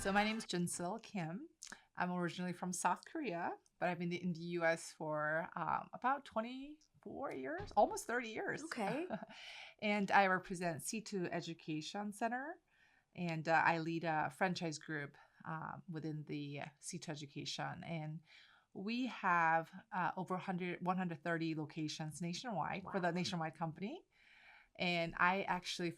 So my name is Jinsil Kim. I'm originally from South Korea, but I've been in the US for about 24 years, almost 30 years. Okay. And I represent C2 Education Center, and I lead a franchise group within the C2 Education. And we have over 130 locations nationwide for the Wow. nationwide company. And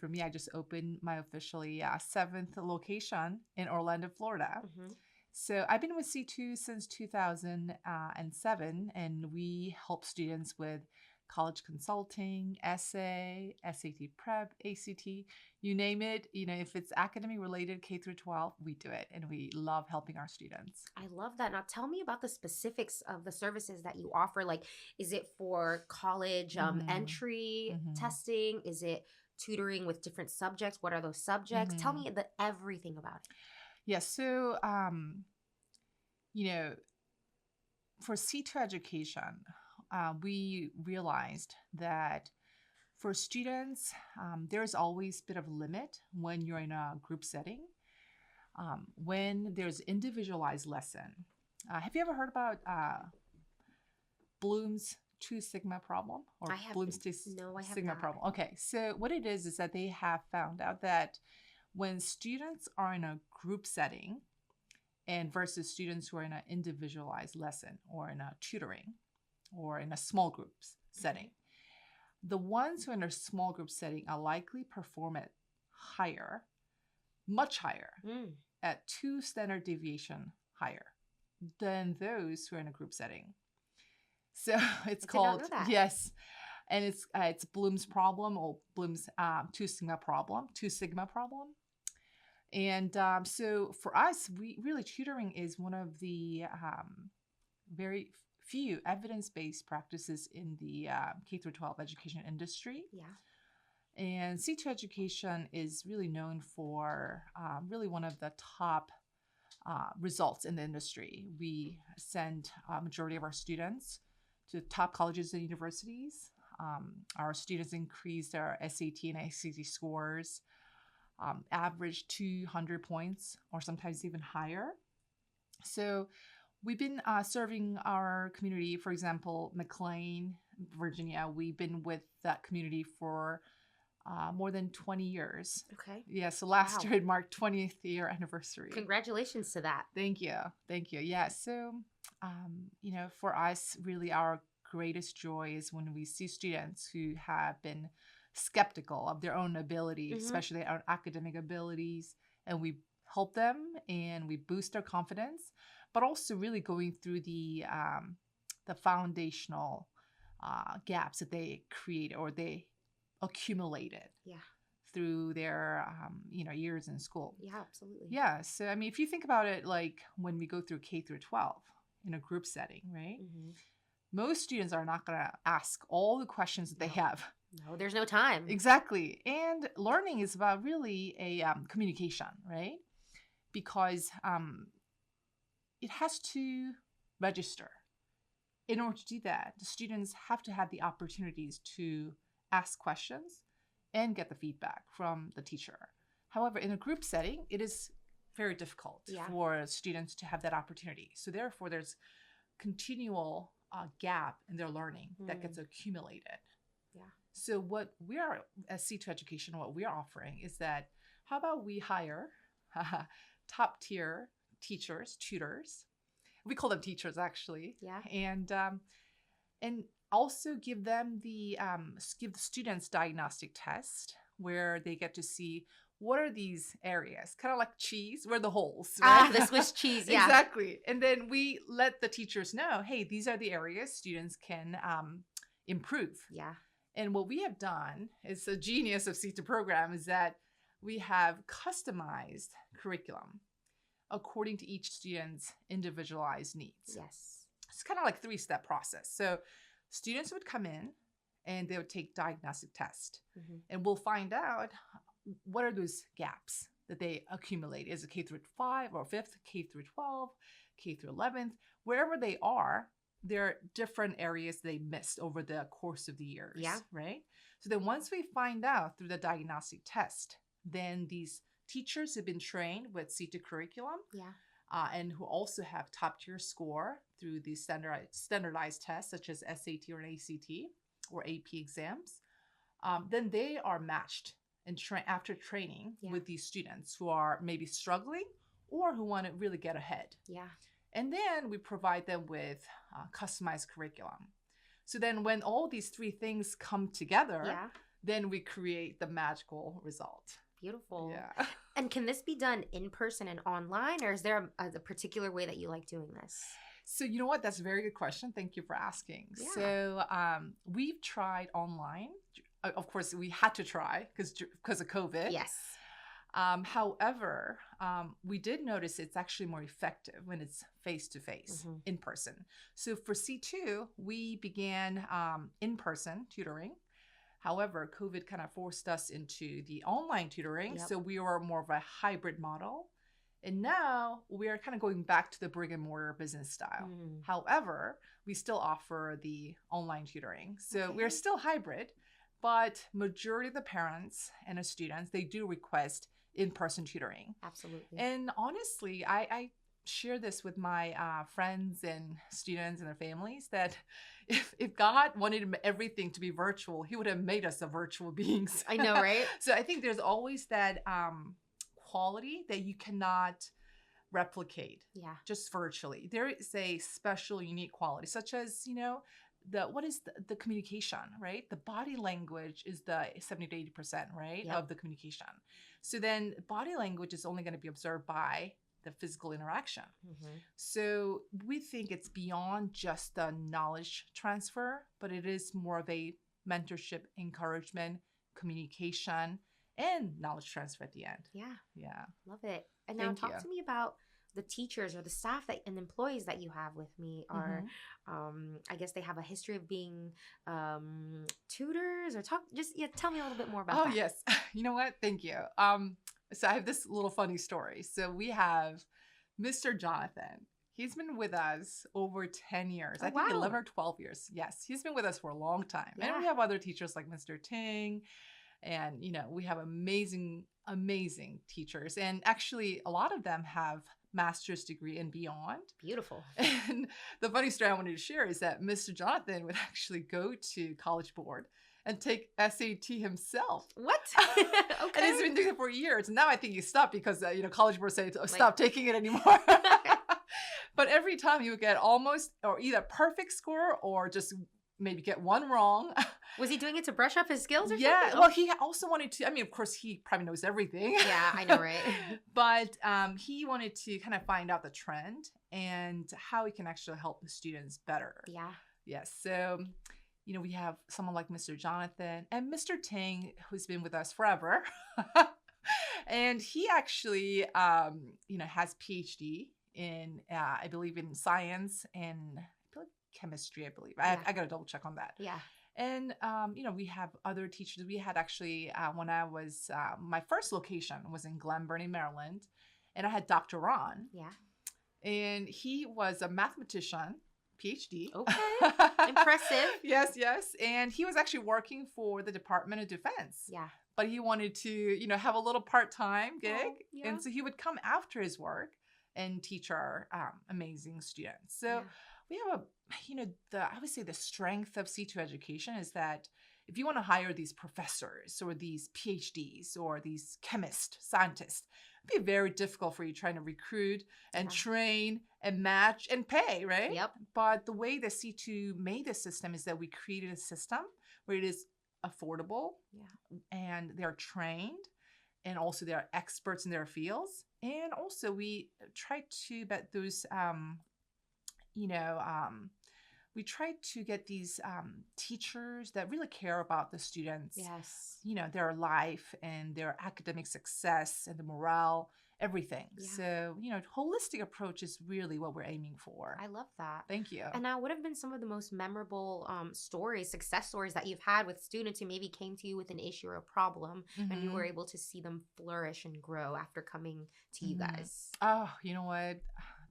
for me, I just opened my officially seventh location in Orlando, Florida. hmm So I've been with C2 since 2007, and we help students with college consulting, essay, SAT prep, ACT, you name it. If it's academic related, K through 12, we do it, and we love helping our students. I love that. Now, tell me about the specifics of the services that you offer. Like, is it for college hmm entry hmm testing? Is it tutoring with different subjects? What are those subjects? Tell hmm me everything about it. Yes. So, you know, for C2 education, we realized that for students, there's always a bit of limit when you're in a group setting. When there's individualized lesson, have you ever heard about Bloom's two sigma problem I or have Bloom's two no, I have sigma not. problem? Okay, so what it is that they have found out that when students are in a group setting and versus students who are in an individualized lesson or in a tutoring or in a small groups setting, the ones who are in a small group setting are likely perform at higher, much higher, Mm. at 2 standard deviation higher than those who are in a group setting. So it's I did not know called, that. yes, and it's Bloom's problem or Bloom's two sigma problem. And so for us, we really tutoring is one of the very few evidence-based practices in the K through 12 education industry. Yeah. And C2 education is really known for really one of the top results in the industry. We send a majority of our students to top colleges and universities. Our students increase their SAT and ACT scores, average 200 points or sometimes even higher. So we've been serving our community, for example, McLean, Virginia. We've been with that community for more than 20 years. Okay. Yeah, so last Wow. year it marked 20th year anniversary. Congratulations to that. Thank you. Thank you. Yeah, so, for us, really our greatest joy is when we see students who have been skeptical of their own ability, hmm especially their own academic abilities, and we help them and we boost their confidence, but also really going through the foundational gaps that they create or they accumulated Yeah. through their years in school. Yeah, absolutely. Yeah, so I mean, if you think about it, like when we go through K through 12 in a group setting, right? hmm Most students are not going to ask all the questions that they No. have. No, there's no time. Exactly. And learning is about really a communication, right? Because it has to register. In order to do that, the students have to have the opportunities to ask questions and get the feedback from the teacher. However, in a group setting, it is very difficult Yeah. for students to have that opportunity. So therefore, there's continual gap in their learning that gets Mm. accumulated. Yeah. So what we are as C2 Education, what we are offering is that how about we hire top tier teachers, tutors. We call them teachers actually, Yeah. and also give them give the students diagnostic test where they get to see what are these areas, kind of like cheese, where are the holes, Ah, right? the Swiss cheese. Yeah. Exactly. And then we let the teachers know, hey, these are the areas students can improve. Yeah. And what we have done is a genius of C2 program is that we have customized curriculum according to each student's individualized needs. Yes. It's kind of like a 3-step process. So students would come in and they would take diagnostic test, hmm and we'll find out what are those gaps that they accumulate. Is it K through 5 or 5th, K through 12, K through 11th, wherever they are, there are different areas they missed over the course of the years, Yeah. right? So then once we find out through the diagnostic test, then these teachers who've been trained with C2 curriculum Yeah. and who also have top tier score through these standardized tests such as SAT or an ACT or AP exams, then they are matched and after training Yeah. with these students who are maybe struggling or who want to really get ahead. Yeah. And then we provide them with customized curriculum. So then when all these three things come together, Yeah. then we create the magical result. Beautiful. Yeah. And can this be done in person and online, or is there a particular way that you like doing this? So you know what? That's a very good question. Thank you for asking. Yeah. So we've tried online. Of course, we had to try because of COVID. Yes. However, we did notice it's actually more effective when it's face-to-face, in person. So for C2, we began in-person tutoring. However, COVID kind of forced us into the online tutoring. Yep. So we were more of a hybrid model. And now we are kind of going back to the brick and mortar business style. However, we still offer the online tutoring. So we're still hybrid, but majority of the parents and the students, they do request in-person tutoring. Absolutely. And honestly, I share this with my friends and students and their families that if God wanted everything to be virtual, he would have made us a virtual beings. I know, right? So I think there's always that quality that you cannot replicate just virtually. There is a special, unique quality, such as, the communication, right? The body language is the 70 to 80%, right, of the communication. So then body language is only going to be observed by the physical interaction. So we think it's beyond just the knowledge transfer, but it is more of a mentorship, encouragement, communication, and knowledge transfer at the end. Yeah. Love it. And now talk to me about the teachers or the staff and employees that you have with me are, I guess they have a history of being tutors or tell me a little bit more about that. Oh, yes. You know what? Thank you. So I have this little funny story. So we have Mr. Jonathan. He's been with us over 10 years. I think 11 or 12 years. Yes, he's been with us for a long time. And we have other teachers like Mr. Ting. And, we have amazing, amazing teachers. And actually, a lot of them have master's degree and beyond. Beautiful. And the funny story I wanted to share is that Mr. Jonathan would actually go to College Board and take SAT himself. What? And he's been doing it for years. And now I think he stopped because, College Board said, stop taking it anymore. But every time he would get almost or either perfect score or just maybe get one wrong. Was he doing it to brush up his skills or something? Yeah. Well, he also wanted to, of course, he probably knows everything. Yeah, I know, right? But he wanted to kind of find out the trend and how he can actually help the students better. Yeah. Yes. So, we have someone like Mr. Jonathan and Mr. Ting, who's been with us forever. And he actually, has PhD in, I believe, in science and chemistry, I believe. I got to double check on that. Yeah. And, we have other teachers. We had actually, when I was, my first location was in Glen Burnie, Maryland, and I had Dr. Ron. Yeah. And he was a mathematician, PhD. Okay. Impressive. Yes. And he was actually working for the Department of Defense. Yeah. But he wanted to, have a little part-time gig. Oh, yeah. And so he would come after his work and teach our amazing students. So we have I would say the strength of C2 education is that if you want to hire these professors or these PhDs or these chemists, scientists, it'd be very difficult for you trying to recruit and train and match and pay, right? Yep. But the way that C2 made this system is that we created a system where it is affordable and they're trained and also they're experts in their fields. And also we try to bet those, we try to get these teachers that really care about the students, their life and their academic success and the morale, everything. So, holistic approach is really what we're aiming for. I love that. Thank you. And now what have been some of the most memorable success stories that you've had with students who maybe came to you with an issue or a problem and you were able to see them flourish and grow after coming to you guys? Oh, you know what?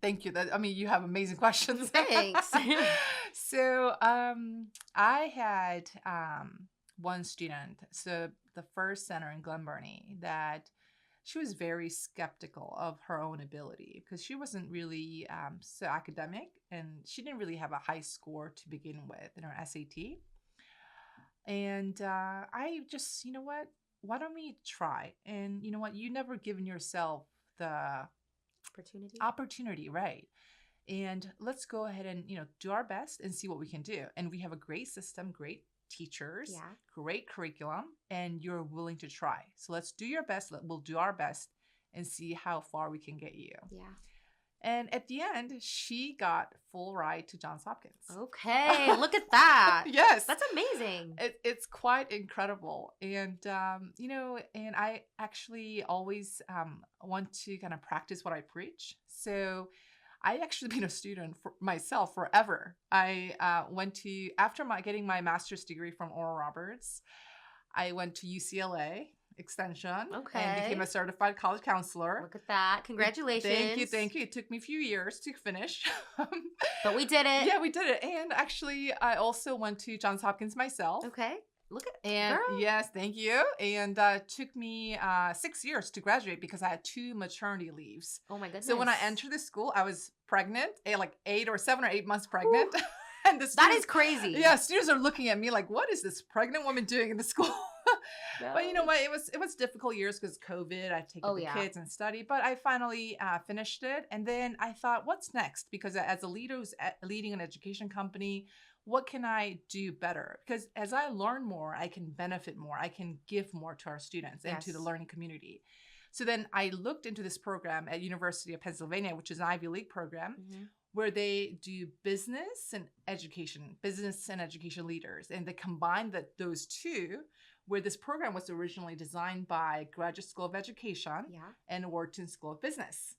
Thank you. You have amazing questions. Thanks. So I had one student, so the first center in Glen Burnie, that she was very skeptical of her own ability because she wasn't really so academic, and she didn't really have a high score to begin with in her SAT. And I just, you know what? Why don't we try? And you know what? You never given yourself the opportunity, right? And let's go ahead and, do our best and see what we can do. And we have a great system, great teachers, great curriculum, and you're willing to try. So let's do your best. We'll do our best and see how far we can get you. Yeah. And at the end, she got full ride to Johns Hopkins. Okay, look at that. Yes. That's amazing. It's quite incredible. And, and I actually always want to kind of practice what I preach. So I actually been a student for myself forever. I went to, after getting my master's degree from Oral Roberts, I went to UCLA Extension and became a certified college counselor. Look at that. Congratulations. Thank you. It took me a few years to finish. But we did it. Yeah, we did it. And actually, I also went to Johns Hopkins myself. Okay. Look at girl. Yes, thank you. And it took me 6 years to graduate because I had 2 maternity leaves. Oh my goodness. So when I entered the school, I was pregnant, like 7 or 8 months pregnant. And that is crazy. Yeah, students are looking at me like, what is this pregnant woman doing in the school? No. But you know what? It was difficult years because COVID. I've taken the kids and study, but I finally finished it. And then I thought, what's next? Because as a leader who's leading an education company, what can I do better? Because as I learn more, I can benefit more. I can give more to our students and to the learning community. So then I looked into this program at University of Pennsylvania, which is an Ivy League program, where they do business and education leaders. And they combine those two, where this program was originally designed by Graduate School of Education and Wharton School of Business.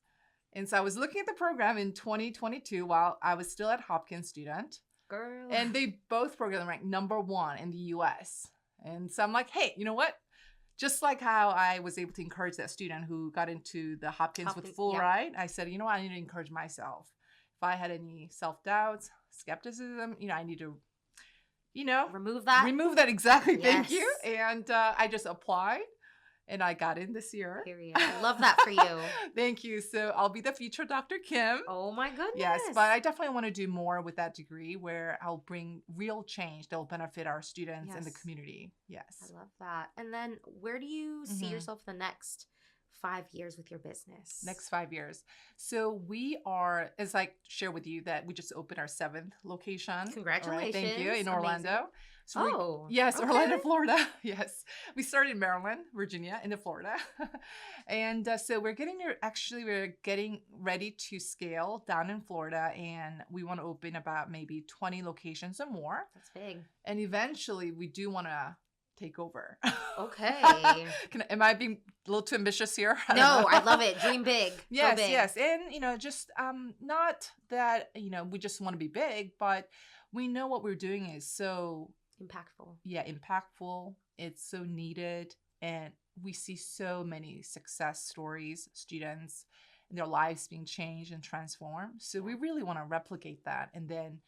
And so I was looking at the program in 2022 while I was still at Hopkins student. Girl. And they both programs ranked #1 in the US. And so I'm like, hey, you know what? Just like how I was able to encourage that student who got into the Hopkins with full ride, I said, you know what? I need to encourage myself. If I had any self-doubts, skepticism, I need to, remove that. Remove that, exactly. Yes. Thank you. And I just applied. And I got in this year. Period. I love that for you. Thank you. So I'll be the future Dr. Kim. Oh my goodness. Yes, but I definitely want to do more with that degree where I'll bring real change that will benefit our students and the community. Yes. I love that. And then where do you see yourself the next 5 years with your business? Next 5 years. So we are, as I share with you, that we just opened our 7th location. Congratulations. Right, thank you. In Orlando. So yes, okay. Orlando, Florida. Yes. We started in Maryland, Virginia, into Florida. And so we're getting ready to scale down in Florida, and we want to open about maybe 20 locations or more. That's big. And eventually we do want to take over. Okay. Am I being a little too ambitious here? No, I love it. Dream big. Yes, big. Yes. And, just not that, we just want to be big, but we know what we're doing is so impactful. Yeah, impactful. It's so needed. And we see so many success stories, students and their lives being changed and transformed. So we really want to replicate that and then,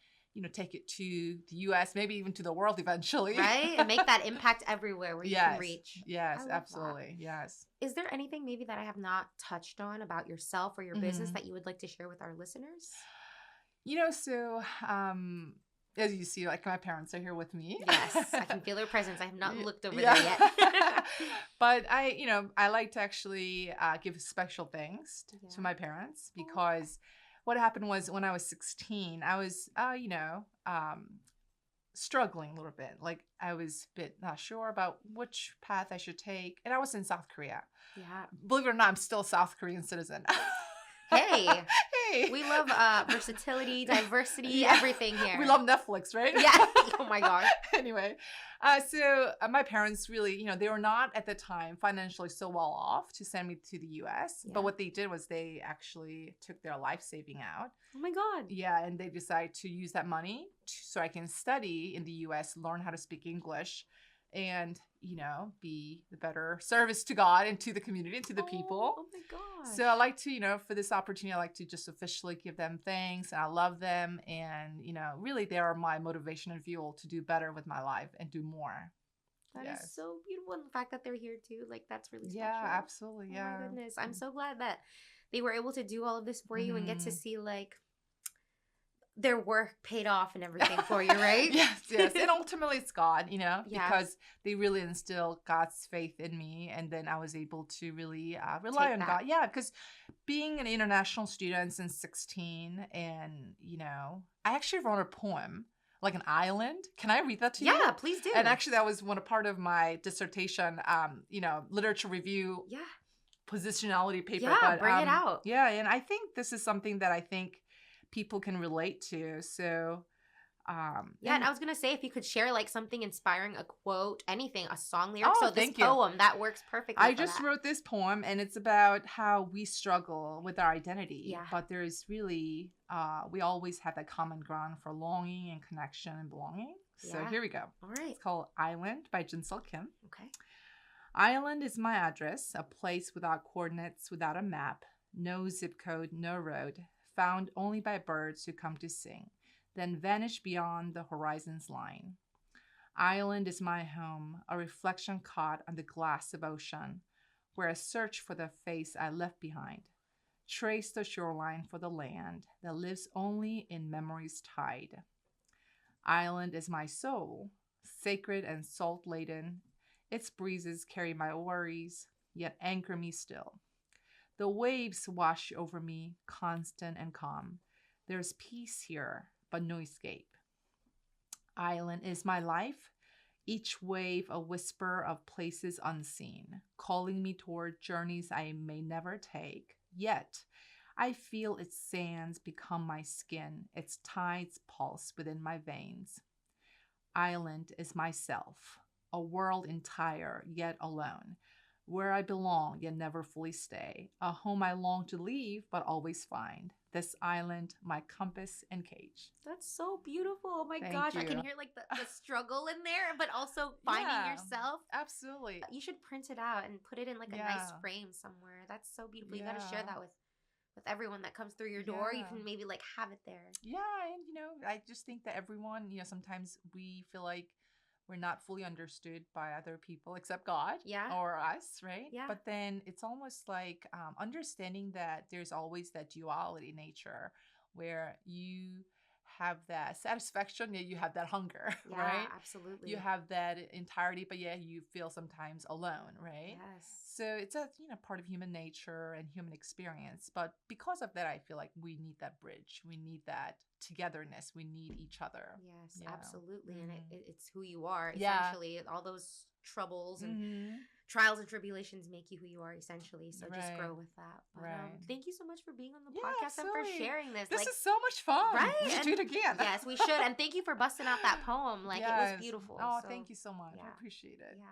take it to the US, maybe even to the world eventually. Right? And make that impact everywhere where you can reach. Yes, absolutely. That. Yes. Is there anything maybe that I have not touched on about yourself or your business that you would like to share with our listeners? As you see, like my parents are here with me. Yes, I can feel their presence. I have not looked over there yet. But I like to actually give special thanks to my parents because what happened was when I was 16, I was, struggling a little bit. Like I was a bit not sure about which path I should take. And I was in South Korea. Yeah. Believe it or not, I'm still a South Korean citizen. Hey, we love versatility, diversity, everything here. We love Netflix, right? Yeah. Oh my gosh. Anyway, so my parents really, they were not at the time financially so well off to send me to the US. Yeah. But what they did was they actually took their life saving out. Oh my God. Yeah. And they decided to use that money so I can study in the US, learn how to speak English, and be the better service to God and to the community and to the people. Oh my gosh. So I like to, for this opportunity, I like to just officially give them thanks, and I love them. And, really they are my motivation and fuel to do better with my life and do more. That is Yes. so beautiful. And the fact that they're here too, like that's really special. Yeah, absolutely. Oh Yeah. my goodness. I'm so glad that they were able to do all of this for you and get to see like their work paid off and everything for you, right? Yes, yes. And ultimately it's God, Yeah. because they really instill God's faith in me. And then I was able to really rely Take on that. God. Yeah, because being an international student since 16, and, I actually wrote a poem, like an island. Can I read that to you? Yeah, please do. And actually that was a part of my dissertation, literature review Yeah. positionality paper. Yeah, But bring it out. yeah, and I think this is something that I think people can relate to. So and I was gonna say if you could share like something inspiring, a quote, anything, a song lyric. Oh, so this thank you. poem that works perfectly. I just wrote this poem, and it's about how we struggle with our identity. Yeah. But there's really we always have that common ground for longing and connection and belonging. So Yeah. here we go. All right. It's called Island by Jinsil Kim. Okay. Island is my address, a place without coordinates, without a map, no zip code, no road, found only by birds who come to sing, then vanish beyond the horizon's line. Island is my home, a reflection caught on the glass of ocean, where I search for the face I left behind, trace the shoreline for the land that lives only in memory's tide. Island is my soul, sacred and salt-laden. Its breezes carry my worries, yet anchor me still. The waves wash over me, constant and calm. There's peace here, but no escape. Island is my life, each wave a whisper of places unseen, calling me toward journeys I may never take. Yet, I feel its sands become my skin, its tides pulse within my veins. Island is myself, a world entire yet alone, where I belong yet never fully stay, a home I long to leave but always find. This island, my compass and cage. That's so beautiful. Oh my Thank gosh. you. I can hear like the struggle in there, but also finding yourself. Absolutely. You should print it out and put it in like a nice frame somewhere. That's so beautiful. You got to share that with everyone that comes through your door. You can maybe like have it there. Yeah, and I just think that everyone, sometimes we feel like we're not fully understood by other people except God or us, right? Yeah. But then it's almost like understanding that there's always that duality nature where you have that satisfaction, you have that hunger, right? Absolutely. You have that entirety, but you feel sometimes alone, right? Yes. So it's a part of human nature and human experience. But because of that, I feel like we need that bridge. We need that togetherness. We need each other. Yes, absolutely. And it's who you are, essentially. All those troubles and trials and tribulations make you who you are, essentially. So just grow with that. But, thank you so much for being on the podcast and for sharing this. This is so much fun. Right? We should do it again. Yes, we should. And thank you for busting out that poem. Like, it was beautiful. Oh, thank you so much. I appreciate it. Yeah.